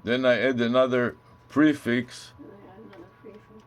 Then I add another prefix. And I add another prefix.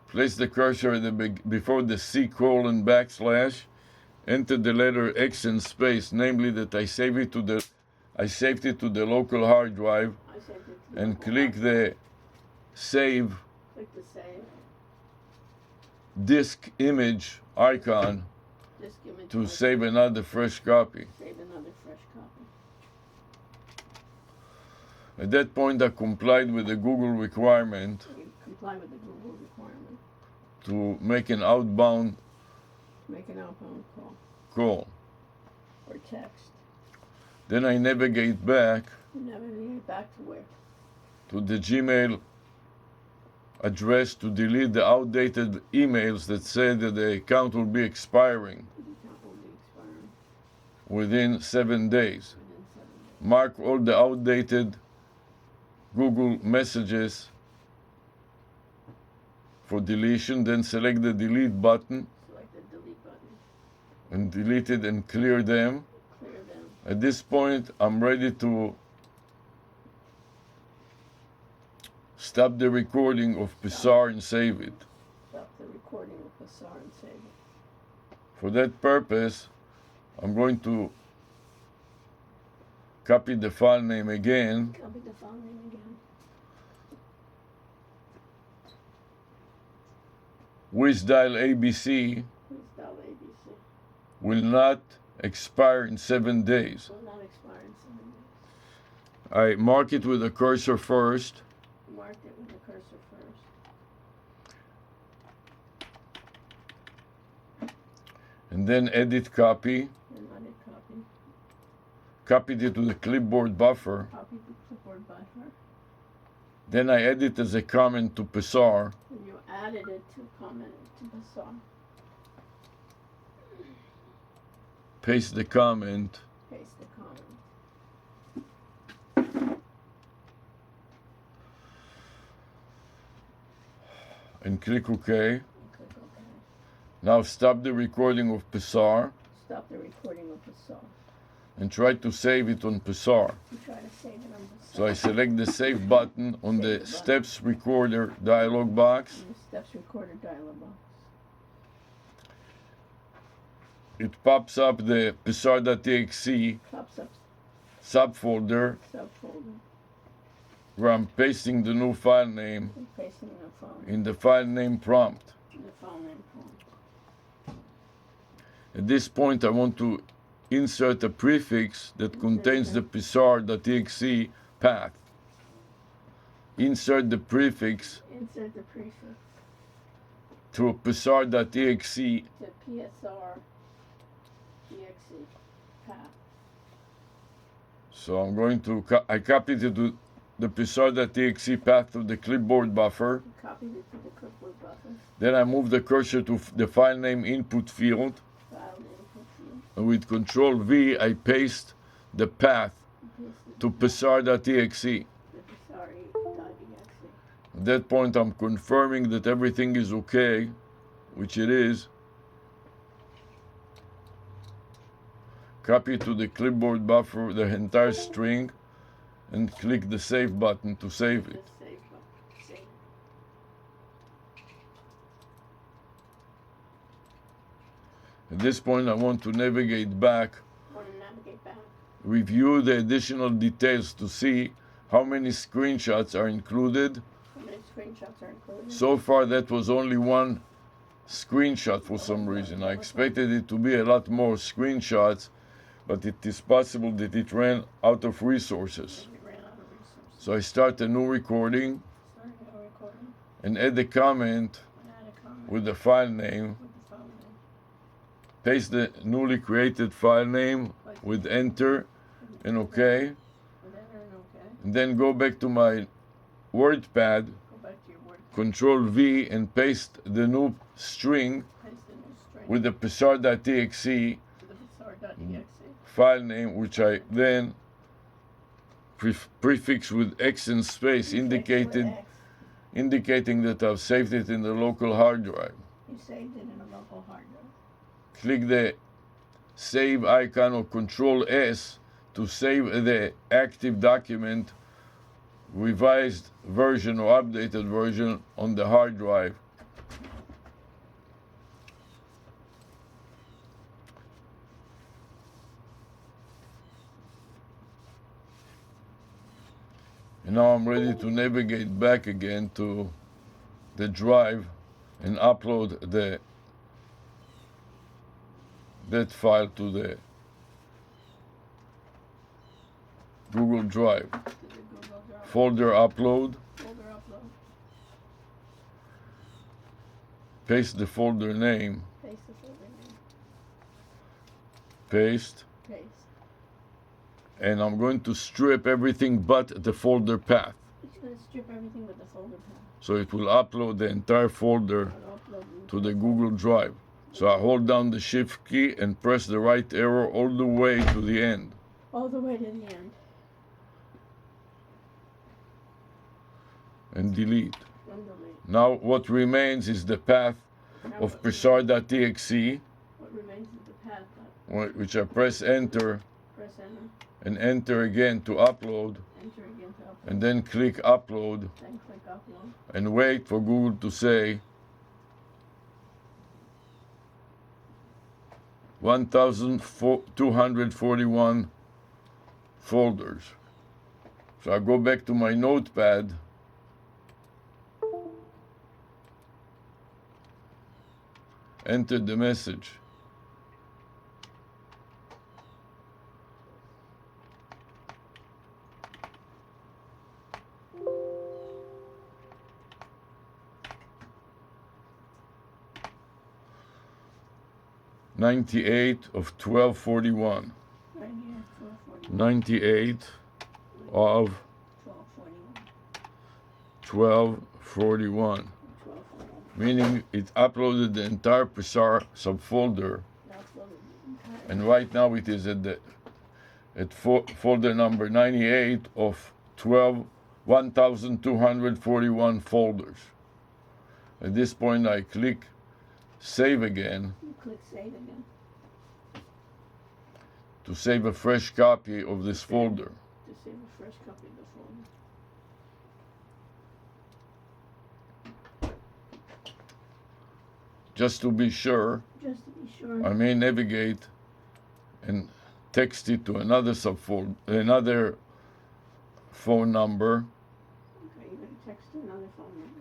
Place the cursor at before the C colon backslash. Enter the letter X and space, namely that I saved it to the local hard drive, I saved it to and local click hard the save Click the save. disk image icon Disk image to icon. save another fresh copy. Save another fresh copy. At that point, I complied with the Google requirement You comply with the Google requirement. to make an outbound Make an outbound call. or text. Then I navigate back Navigate back to where? to the Gmail address to delete the outdated emails that say that the account will be expiring The account will be expiring within 7 days. within 7 days. Mark all the outdated Google messages for deletion, then select the delete button Select the delete button. and delete it and clear them. Clear them. At this point, I'm ready to stop the recording of Psar and save it. Stop the recording of Psar and save it. For that purpose, I'm going to copy the file name again, Copy the file name again. WizDial ABC Please dial ABC. will not expire in 7 days. Will not expire in 7 days. I mark it with a cursor first, Mark it with the cursor first. and then edit copy, And let it copy. copied it to the clipboard buffer. Copy the clipboard buffer. Then I add it as a comment to Psar, And you added it to comment to Psar. paste the comment, Paste the comment. and click OK. And click OK. Now stop the recording of Psar Stop the recording of Psar. and try to save it on Psar. You try to save it on Psar. So I select the save button on Save the the button. steps recorder dialog box. And the steps recorder dialog box. It pops up the psar.txt Pops up subfolder subfolder. where I'm pasting the new file name And pasting the file. in the file name prompt. The file name prompt. At this point, I want to insert a prefix that contains the psar.txt path. Insert the prefix Insert the prefix to psar.txt to PSR exe path. So I'm going to, I copied it to the psar.txt path to the clipboard buffer. Copied it to the clipboard buffer. Then I move the cursor to the file name input field. File input field. And with Control V, I paste the path Paste to psar.txt. the psar.exe. At that point, I'm confirming that everything is okay, which it is. Copy to the clipboard buffer the entire string and click the save button to save it. Just save button. Save. At this point, I want to navigate back, Want to navigate back. review the additional details to see how many screenshots are included. How many screenshots are included? So far, that was only one screenshot for some reason. I expected it to be a lot more screenshots, but it is possible that it ran out of resources. We ran out of resources. So I start a new recording Start a recording. and add a comment And add a comment with the file name. with the file name. Paste the newly created file name with enter and OK. With enter and OK. And then go back to my WordPad, Go back to your word. Control V, and paste the new string Paste the new string with the psar.txt to the psar.exe. file name, which I then prefix with X and space, Prefix with indicating X. that I've saved it in the local hard drive. saved it in a local hard drive. Click the save icon or Control S to save the active document, revised version or updated version on the hard drive. And now I'm ready to navigate back again to the drive and upload that file to the Google Drive. To the Google Drive. Folder upload, Folder upload. paste the folder name, Paste the folder name. paste, Paste. and I'm going to strip everything but the folder path. It's going to strip everything with the folder path. So it will upload the entire folder I'll upload it to the Google Drive. So I hold down the shift key and press the right arrow all the way to the end. all the way to the end. And delete. And delete. Now what remains is the path Now of what psar.exe, remains is the path, but which I press enter press enter, and enter again to upload, enter again to upload, and then click upload then click upload, and wait for Google to say 1,241 folders. So I go back to my notepad enter the message. "98 of 1241. right here, 1241, 98 of 1241, 1241. 1241, Meaning it uploaded the entire Psar subfolder, now uploaded the entire, and right now it is at folder number 98 of 1,241 folders. At this point I click save again you click save again, to save a fresh copy of this folder. to save a fresh copy of the folder. Just to be sure, Just to be sure, I may navigate and text it to another subfolder, another phone number, okay, you're going to text to another phone number.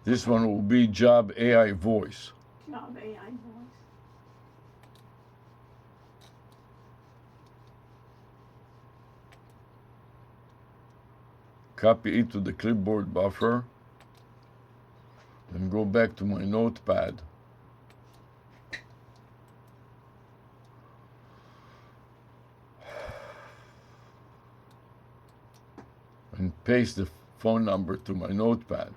this one will be Job AI Voice. Job AI voice. Copy it to the clipboard buffer, then go back to my notepad. And paste the phone number to my notepad.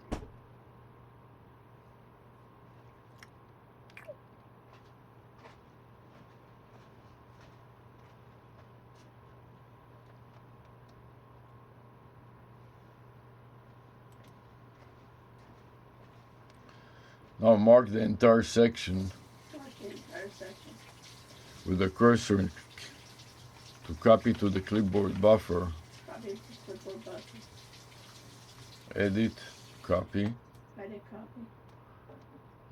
Now mark the entire section Mark the entire section. with a cursor to copy to the clipboard buffer. Copy to clipboard button. Edit, copy, Edit copy.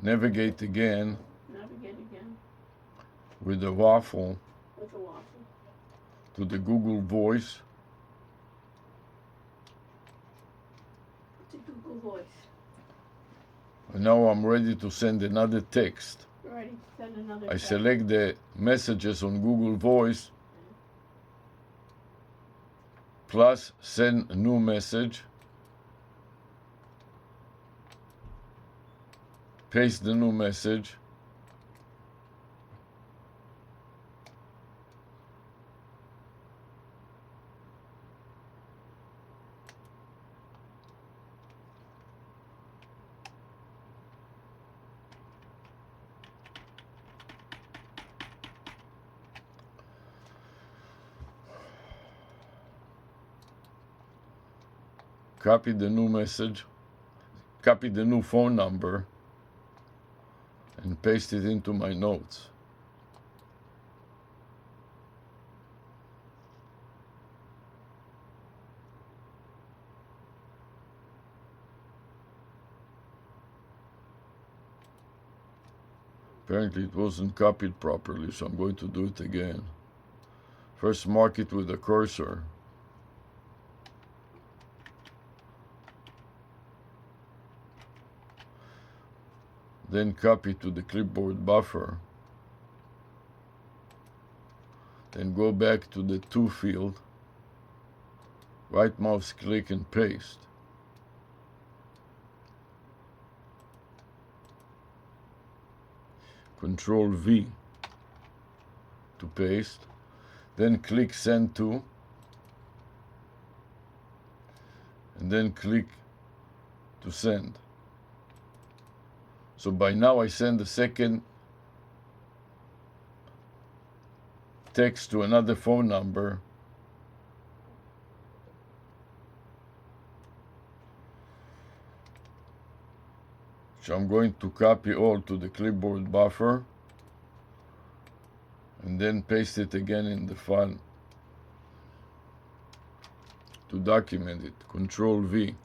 navigate again Navigate again with the waffle with a waffle to the Google Voice, to Google Voice. and now I'm ready to send another text. Alright, send another I text. select the messages on Google Voice, plus send a new message, paste the new message, copy the new message, copy the new phone number, and paste it into my notes. Apparently it wasn't copied properly, so I'm going to do it again. First mark it with a cursor. Then copy to the clipboard buffer. Then go back to the to field, right mouse click and paste. Control V to paste. Then click send to, and then click to send. So by now I send the second text to another phone number. So I'm going to copy all to the clipboard buffer and then paste it again in the file to document it. Control V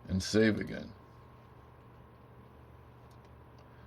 and save again.